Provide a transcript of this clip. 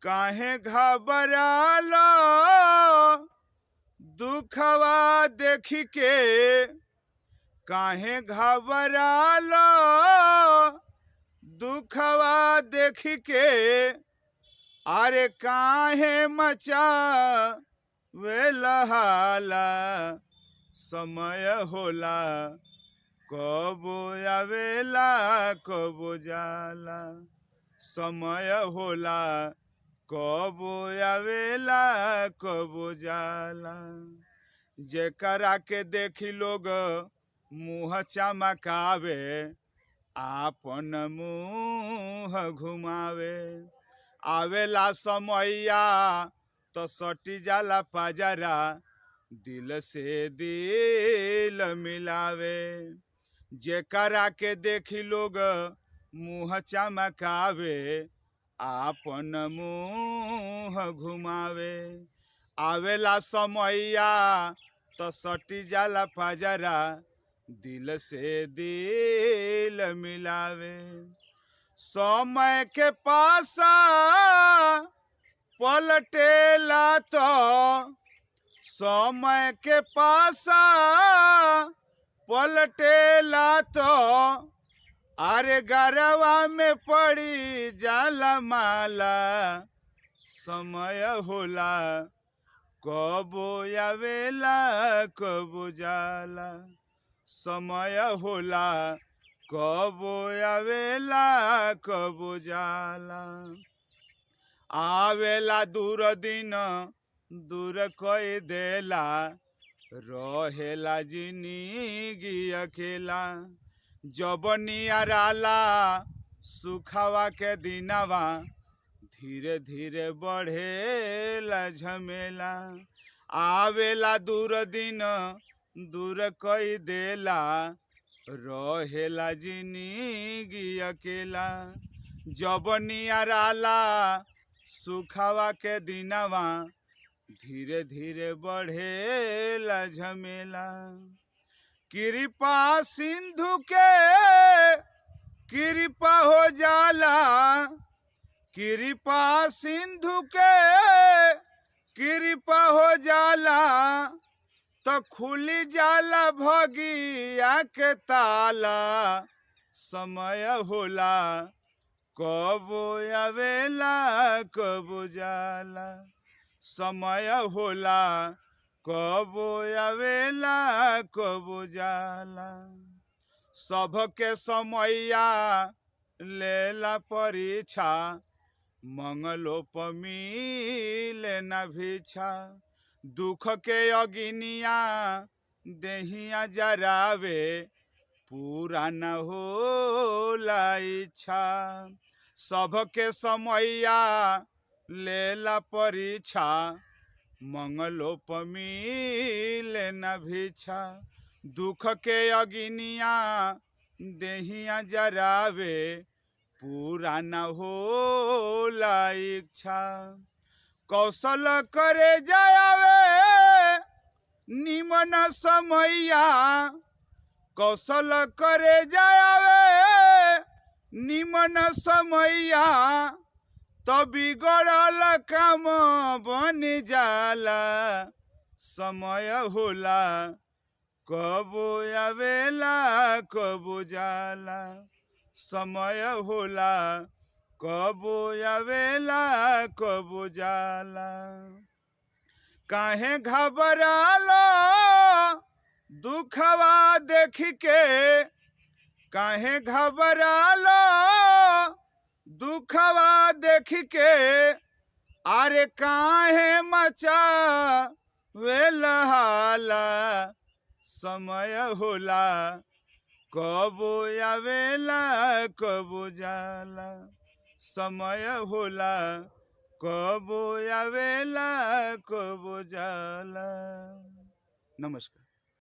काहे घबरालो दुखवा देखी के, काहे घबरालो दुखवा देखी के, अरे काहे मचा वेलहाला, समय होला कबो आवेला कबो जाला, समय होला कबो आवेला कबो जाला। जेकरा के देखी लोग मुँह चमकावे, आपन मुँह घुमावे। आवेला समैया तो सटी जाला पाजरा, दिल से दिल मिलावे। जेकरा के देखी लोग मुँह चमकावे, आपन मुँह घुमावे। आवेला समैया तो सटी जाला पाजरा, दिल से दिल मिलावे। समय के पासा पलटेला तो, समय के पासा पलटेला तो, अरे गरवा में पड़ी जाला माला, समय होला कबो आवेला कबो जाला, समय होला कबो आवेला कबो जाला। आवेला दूर दिन दूर कई देला, रहेला जिंदगी अकेला। जब नियराला सुखवा के दिनवा, धीरे धीरे बढ़ेला झमेला। आवेला दूर दिन दूर कई देला, रहेला जिंदगी अकेला। जब नियराला सुखवा के दिनवा, धीरे धीरे बढ़ेला झमेला। कृपा सिंधु के कृपा हो जाला, कृपा सिंधु के कृपा हो जाला, तो खुली जाला भगिया के ताला। समय होला कबो आवेला कबो जाला, समय होला कबो आवेला कबो जाला। सबके समैया लेला परीक्षा, मंगलो पर मिले न भिक्षा। दुख के अगिनिया देहिया जरावे, पूरा न होला इच्छा। सबके समैया लेला परीक्षा, मंगलो पर मिले न भिक्षा। दुख के अगिनिया देहिया जरावे, पूरा न होला इच्छा। कौशल करे जावे निमन समैया, कौशल करे जावे निमन समैया, तो बिगड़ल काम बन जाला। समय होला कबो आवेला कबो जाला, समय होला कबो आवेला कबो जाला। काहे घबरालो दुखवा देखी के, काहे घबरालो दुखवा देखी के, अरे काहे मचा वेलहाला। समय होला कबो आवेला कबो जाला, समय होला कबो आवेला कबो जाला। नमस्कार।